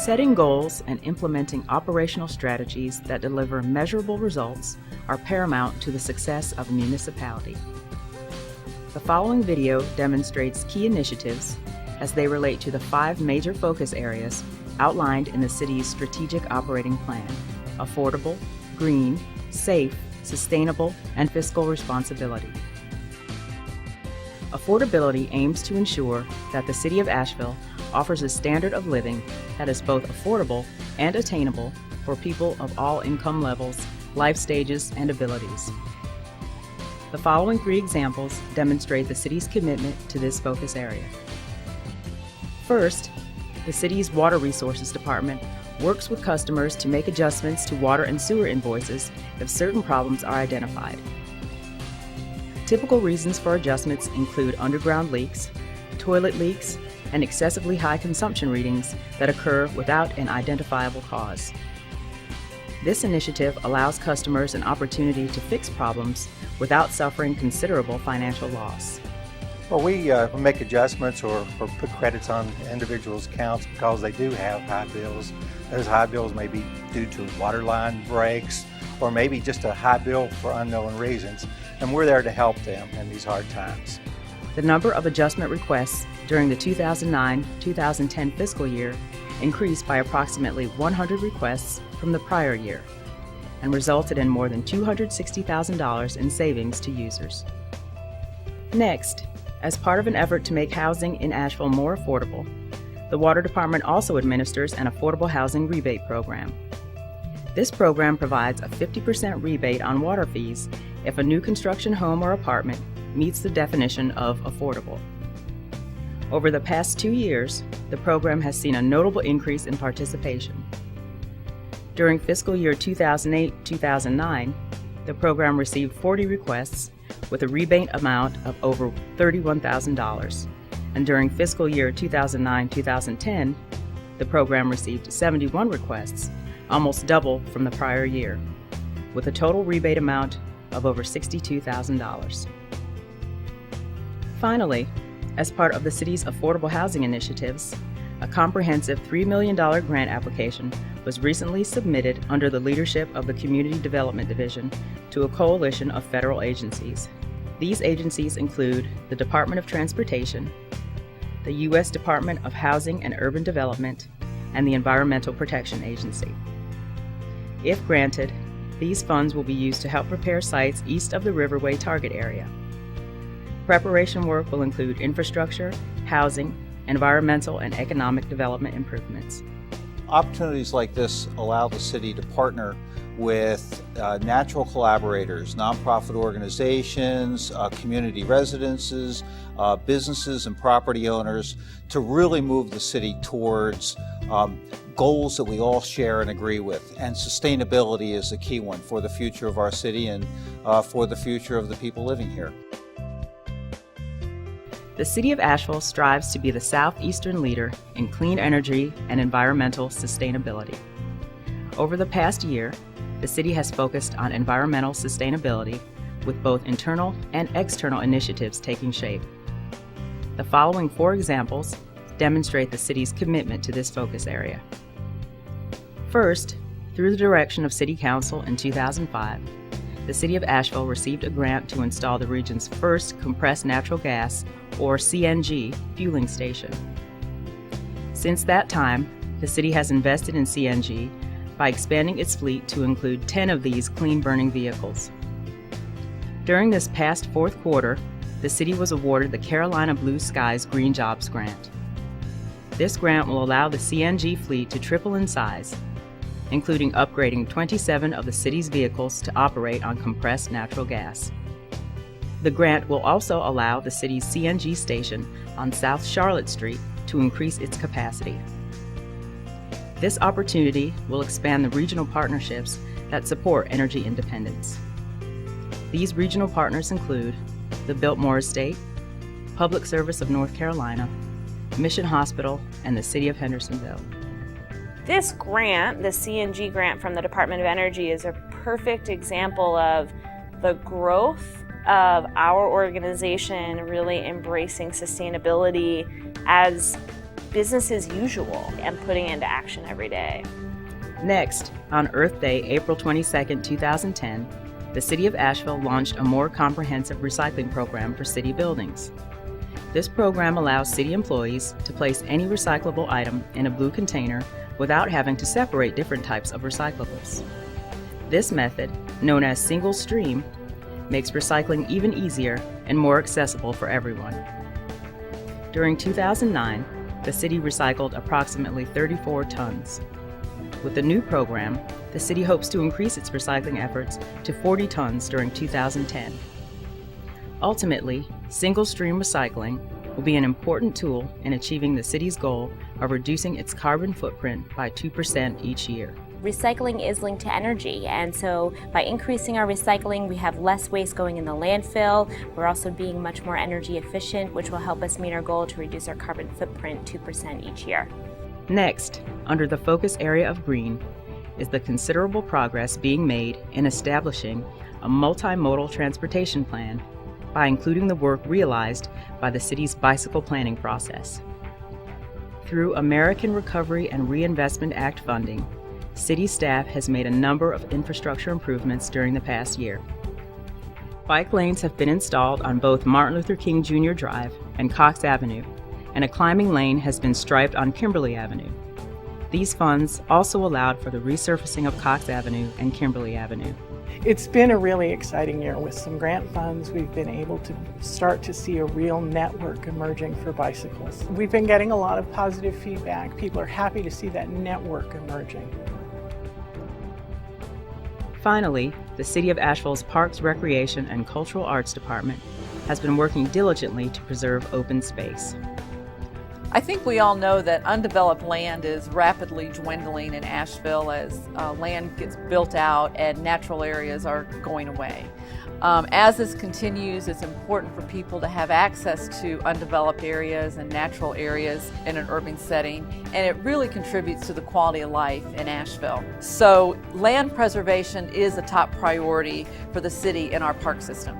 Setting goals and implementing operational strategies that deliver measurable results are paramount to the success of a municipality. The following video demonstrates key initiatives as they relate to the 5 major focus areas outlined in the city's strategic operating plan: affordable, green, safe, sustainable, and fiscal responsibility. Affordability aims to ensure that the City of Asheville offers a standard of living that is both affordable and attainable for people of all income levels, life stages, and abilities. The following 3 examples demonstrate the city's commitment to this focus area. First, the city's Water Resources Department works with customers to make adjustments to water and sewer invoices if certain problems are identified. Typical reasons for adjustments include underground leaks, toilet leaks, and excessively high consumption readings that occur without an identifiable cause. This initiative allows customers an opportunity to fix problems without suffering considerable financial loss. Well, we make adjustments or put credits on individuals' accounts because they do have high bills. Those high bills may be due to water line breaks or maybe just a high bill for unknown reasons, and we're there to help them in these hard times. The number of adjustment requests during the 2009-2010 fiscal year increased by approximately 100 requests from the prior year and resulted in more than $260,000 in savings to users. Next, as part of an effort to make housing in Asheville more affordable, the Water Department also administers an affordable housing rebate program. This program provides a 50% rebate on water fees if a new construction home or apartment meets the definition of affordable. Over the past 2 years, the program has seen a notable increase in participation. During fiscal year 2008-2009, the program received 40 requests with a rebate amount of over $31,000, and during fiscal year 2009-2010, the program received 71 requests, almost double from the prior year, with a total rebate amount of over $62,000. Finally, as part of the city's affordable housing initiatives, a comprehensive $3 million grant application was recently submitted under the leadership of the Community Development Division to a coalition of federal agencies. These agencies include the Department of Transportation, the U.S. Department of Housing and Urban Development, and the Environmental Protection Agency. If granted, these funds will be used to help prepare sites east of the Riverway target area. Preparation work will include infrastructure, housing, environmental, and economic development improvements. Opportunities like this allow the city to partner with natural collaborators, nonprofit organizations, community residences, businesses and property owners to really move the city towards goals that we all share and agree with. And sustainability is a key one for the future of our city and for the future of the people living here. The City of Asheville strives to be the southeastern leader in clean energy and environmental sustainability. Over the past year, the city has focused on environmental sustainability with both internal and external initiatives taking shape. The following 4 examples demonstrate the city's commitment to this focus area. First, through the direction of City Council in 2005, the City of Asheville received a grant to install the region's first compressed natural gas, or CNG, fueling station. Since that time, the city has invested in CNG by expanding its fleet to include 10 of these clean-burning vehicles. During this past 4th quarter, the city was awarded the Carolina Blue Skies Green Jobs Grant. This grant will allow the CNG fleet to triple in size, including upgrading 27 of the city's vehicles to operate on compressed natural gas. The grant will also allow the city's CNG station on South Charlotte Street to increase its capacity. This opportunity will expand the regional partnerships that support energy independence. These regional partners include the Biltmore Estate, Public Service of North Carolina, Mission Hospital, and the City of Hendersonville. This grant, the CNG grant from the Department of Energy, is a perfect example of the growth of our organization really embracing sustainability as business as usual and putting into action every day. Next, on Earth Day, April 22, 2010, the City of Asheville launched a more comprehensive recycling program for city buildings. This program allows city employees to place any recyclable item in a blue container without having to separate different types of recyclables. This method, known as single stream, makes recycling even easier and more accessible for everyone. During 2009, the city recycled approximately 34 tons. With the new program, the city hopes to increase its recycling efforts to 40 tons during 2010. Ultimately, single-stream recycling will be an important tool in achieving the city's goal of reducing its carbon footprint by 2% each year. Recycling is linked to energy, and so by increasing our recycling, we have less waste going in the landfill. We're also being much more energy efficient, which will help us meet our goal to reduce our carbon footprint 2% each year. Next, under the focus area of green, is the considerable progress being made in establishing a multimodal transportation plan by including the work realized by the city's bicycle planning process. Through American Recovery and Reinvestment Act funding, city staff has made a number of infrastructure improvements during the past year. Bike lanes have been installed on both Martin Luther King Jr. Drive and Cox Avenue, and a climbing lane has been striped on Kimberly Avenue. These funds also allowed for the resurfacing of Cox Avenue and Kimberly Avenue. It's been a really exciting year. With some grant funds, we've been able to start to see a real network emerging for bicycles. We've been getting a lot of positive feedback. People are happy to see that network emerging. Finally, the City of Asheville's Parks, Recreation, and Cultural Arts Department has been working diligently to preserve open space. I think we all know that undeveloped land is rapidly dwindling in Asheville as land gets built out and natural areas are going away. As this continues, it's important for people to have access to undeveloped areas and natural areas in an urban setting, and it really contributes to the quality of life in Asheville. So land preservation is a top priority for the city in our park system.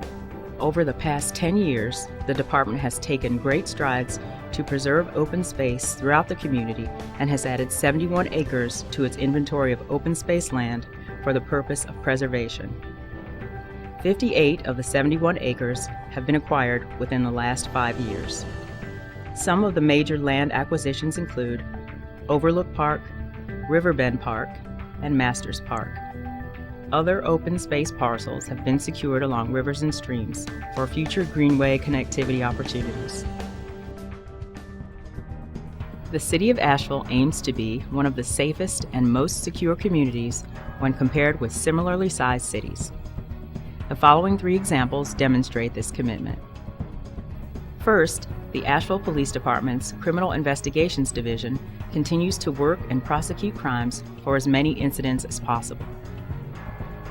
Over the past 10 years, the department has taken great strides to preserve open space throughout the community and has added 71 acres to its inventory of open space land for the purpose of preservation. 58 of the 71 acres have been acquired within the last 5 years. Some of the major land acquisitions include Overlook Park, Riverbend Park, and Masters Park. Other open space parcels have been secured along rivers and streams for future greenway connectivity opportunities. The City of Asheville aims to be one of the safest and most secure communities when compared with similarly sized cities. The following 3 examples demonstrate this commitment. First, the Asheville Police Department's Criminal Investigations Division continues to work and prosecute crimes for as many incidents as possible.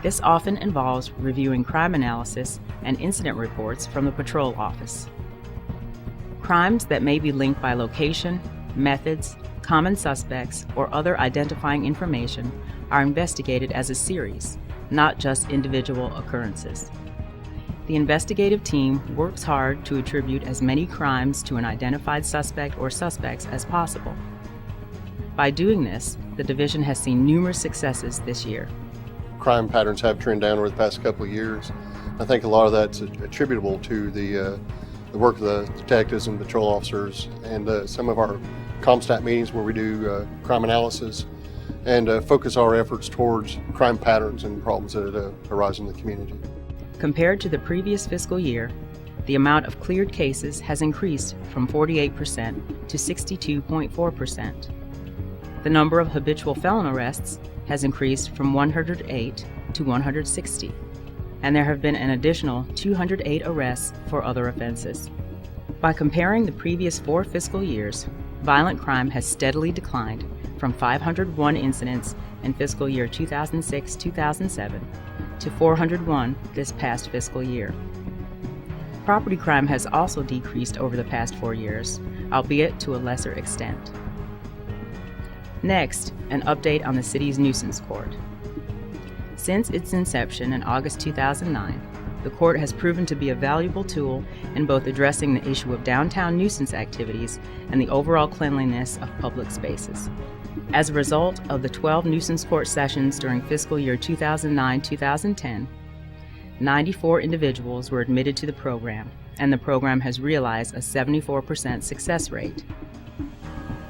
This often involves reviewing crime analysis and incident reports from the patrol office. Crimes that may be linked by location, methods, common suspects, or other identifying information are investigated as a series, not just individual occurrences. The investigative team works hard to attribute as many crimes to an identified suspect or suspects as possible. By doing this, the division has seen numerous successes this year. Crime patterns have trended down over the past couple of years. I think a lot of that's attributable to the work of the detectives and patrol officers and some of our CompStat meetings where we do crime analysis and focus our efforts towards crime patterns and problems that arise in the community. Compared to the previous fiscal year, the amount of cleared cases has increased from 48% to 62.4%. The number of habitual felon arrests has increased from 108 to 160, and there have been an additional 208 arrests for other offenses. By comparing the previous 4 fiscal years, violent crime has steadily declined from 501 incidents in fiscal year 2006-2007 to 401 this past fiscal year. Property crime has also decreased over the past 4 years, albeit to a lesser extent. Next, an update on the city's nuisance court. Since its inception in August 2009, the court has proven to be a valuable tool in both addressing the issue of downtown nuisance activities and the overall cleanliness of public spaces. As a result of the 12 nuisance court sessions during fiscal year 2009-2010, 94 individuals were admitted to the program, and the program has realized a 74% success rate.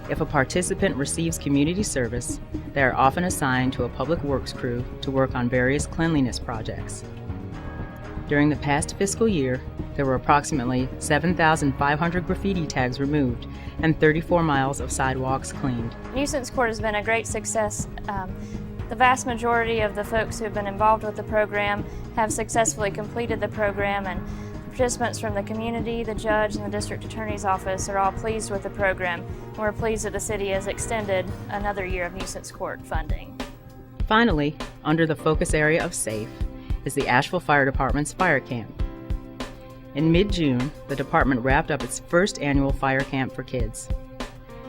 If a participant receives community service, they are often assigned to a public works crew to work on various cleanliness projects. During the past fiscal year, there were approximately 7,500 graffiti tags removed and 34 miles of sidewalks cleaned. Nuisance Court has been a great success. The vast majority of the folks who have been involved with the program have successfully completed the program, and participants from the community, the judge, and the district attorney's office are all pleased with the program. And we're pleased that the city has extended another year of nuisance court funding. Finally, under the focus area of SAFE, is the Asheville Fire Department's Fire Camp. In mid-June, the department wrapped up its first annual fire camp for kids.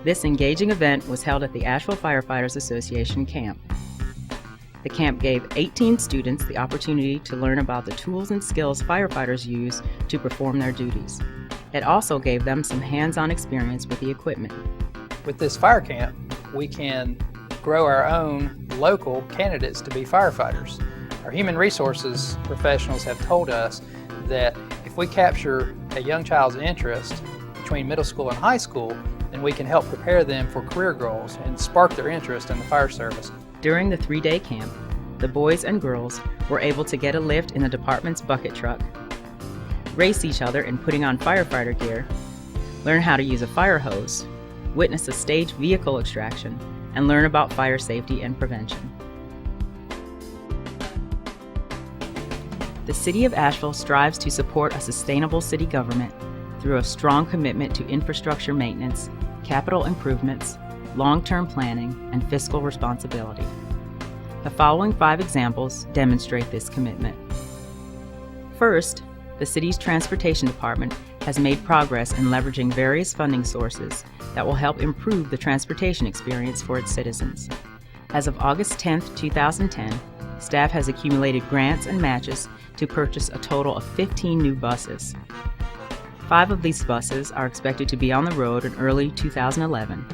This engaging event was held at the Asheville Firefighters Association camp. The camp gave 18 students the opportunity to learn about the tools and skills firefighters use to perform their duties. It also gave them some hands-on experience with the equipment. With this fire camp, we can grow our own local candidates to be firefighters. Our human resources professionals have told us that if we capture a young child's interest between middle school and high school, then we can help prepare them for career goals and spark their interest in the fire service. During the 3-day camp, the boys and girls were able to get a lift in the department's bucket truck, race each other in putting on firefighter gear, learn how to use a fire hose, witness a staged vehicle extraction, and learn about fire safety and prevention. The City of Asheville strives to support a sustainable city government through a strong commitment to infrastructure maintenance, capital improvements, long-term planning, and fiscal responsibility. The following 5 examples demonstrate this commitment. First, the city's transportation department has made progress in leveraging various funding sources that will help improve the transportation experience for its citizens. As of August 10, 2010, staff has accumulated grants and matches to purchase a total of 15 new buses. 5 of these buses are expected to be on the road in early 2011.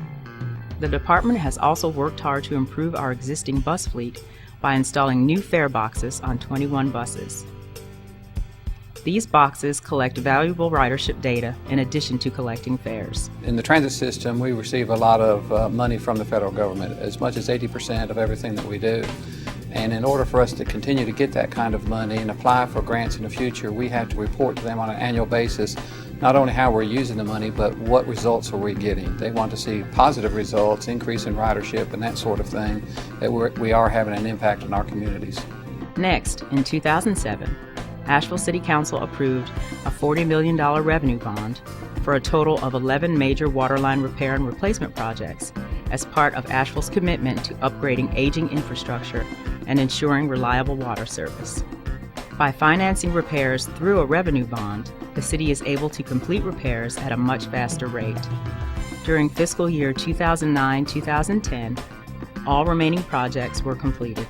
The department has also worked hard to improve our existing bus fleet by installing new fare boxes on 21 buses. These boxes collect valuable ridership data in addition to collecting fares. In the transit system, we receive a lot of money from the federal government, as much as 80% of everything that we do. And in order for us to continue to get that kind of money and apply for grants in the future, we have to report to them on an annual basis, not only how we're using the money, but what results are we getting. They want to see positive results, increase in ridership, and that sort of thing, that we are having an impact on our communities. Next, in 2007, Asheville City Council approved a $40 million revenue bond for a total of 11 major waterline repair and replacement projects as part of Asheville's commitment to upgrading aging infrastructure and ensuring reliable water service. By financing repairs through a revenue bond, the city is able to complete repairs at a much faster rate. During fiscal year 2009-2010, all remaining projects were completed.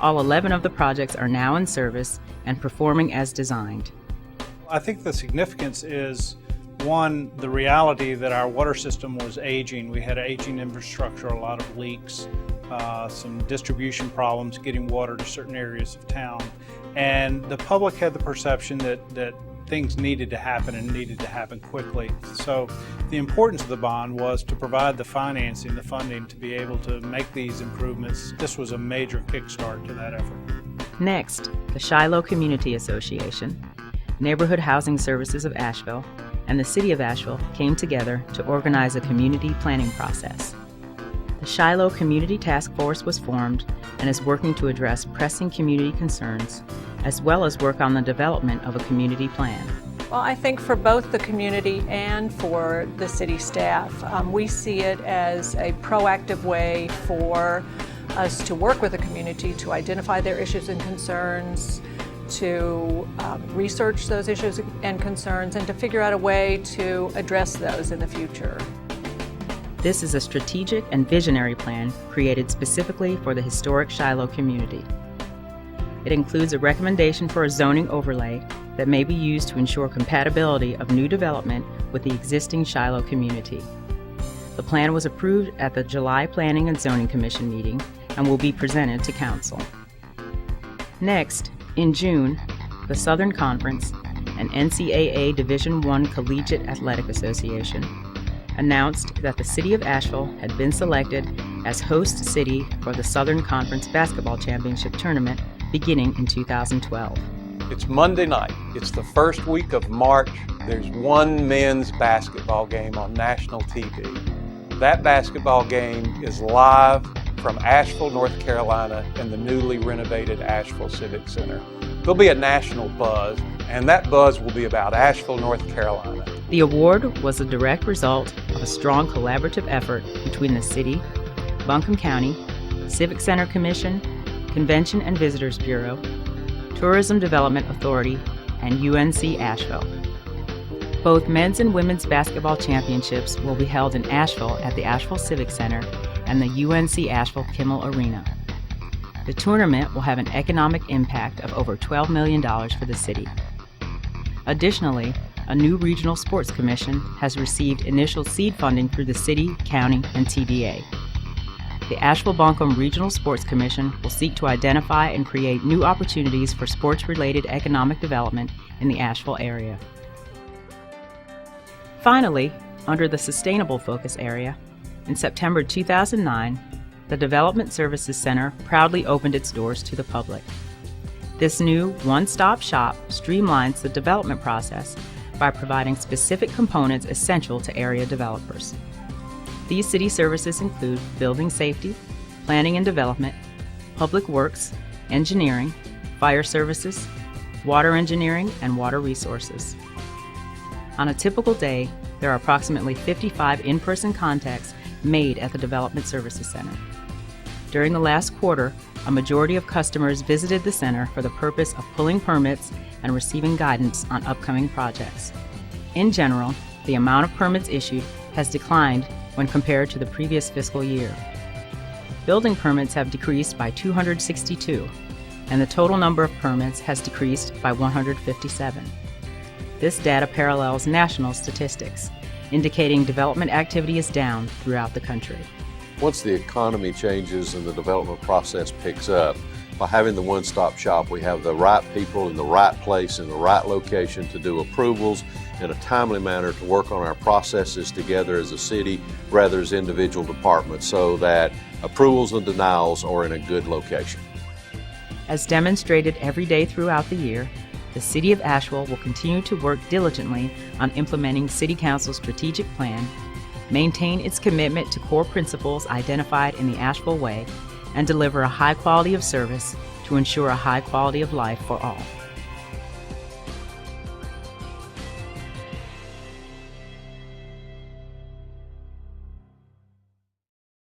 All 11 of the projects are now in service and performing as designed. I think the significance is, one, the reality that our water system was aging. We had aging infrastructure, a lot of leaks, some distribution problems getting water to certain areas of town. And the public had the perception that things needed to happen and needed to happen quickly. So the importance of the bond was to provide the financing, the funding to be able to make these improvements. This was a major kickstart to that effort. Next, the Shiloh Community Association, Neighborhood Housing Services of Asheville, and the City of Asheville came together to organize a community planning process. The Shiloh Community Task Force was formed and is working to address pressing community concerns, as well as work on the development of a community plan. Well, I think for both the community and for the city staff, we see it as a proactive way for us to work with the community to identify their issues and concerns, to research those issues and concerns, and to figure out a way to address those in the future. This is a strategic and visionary plan created specifically for the historic Shiloh community. It includes a recommendation for a zoning overlay that may be used to ensure compatibility of new development with the existing Shiloh community. The plan was approved at the July Planning and Zoning Commission meeting and will be presented to Council. Next, in June, the Southern Conference, an NCAA Division I Collegiate Athletic Association, announced that the City of Asheville had been selected as host city for the Southern Conference Basketball Championship Tournament beginning in 2012. It's Monday night. It's the first week of March. There's one men's basketball game on national TV. That basketball game is live from Asheville, North Carolina, in the newly renovated Asheville Civic Center. There'll be a national buzz, and that buzz will be about Asheville, North Carolina. The award was a direct result of a strong collaborative effort between the city, Buncombe County, Civic Center Commission, Convention and Visitors Bureau, Tourism Development Authority, and UNC Asheville. Both men's and women's basketball championships will be held in Asheville at the Asheville Civic Center and the UNC Asheville Kimmel Arena. The tournament will have an economic impact of over $12 million for the city. Additionally, a new regional sports commission has received initial seed funding through the city, county, and TVA. The Asheville-Buncombe Regional Sports Commission will seek to identify and create new opportunities for sports-related economic development in the Asheville area. Finally, under the Sustainable Focus area, in September 2009, the Development Services Center proudly opened its doors to the public. This new one-stop shop streamlines the development process by providing specific components essential to area developers. These city services include building safety, planning and development, public works, engineering, fire services, water engineering, and water resources. On a typical day, there are approximately 55 in-person contacts made at the Development Services Center. During the last quarter, a majority of customers visited the center for the purpose of pulling permits and receiving guidance on upcoming projects. In general, the amount of permits issued has declined when compared to the previous fiscal year. Building permits have decreased by 262, and the total number of permits has decreased by 157. This data parallels national statistics, indicating development activity is down throughout the country. Once the economy changes and the development process picks up, by having the one-stop shop, we have the right people in the right place in the right location to do approvals in a timely manner, to work on our processes together as a city rather as individual departments, so that approvals and denials are in a good location. As demonstrated every day throughout the year, the City of Asheville will continue to work diligently on implementing City Council's strategic plan, maintain its commitment to core principles identified in the Asheville Way, and deliver a high quality of service to ensure a high quality of life for all.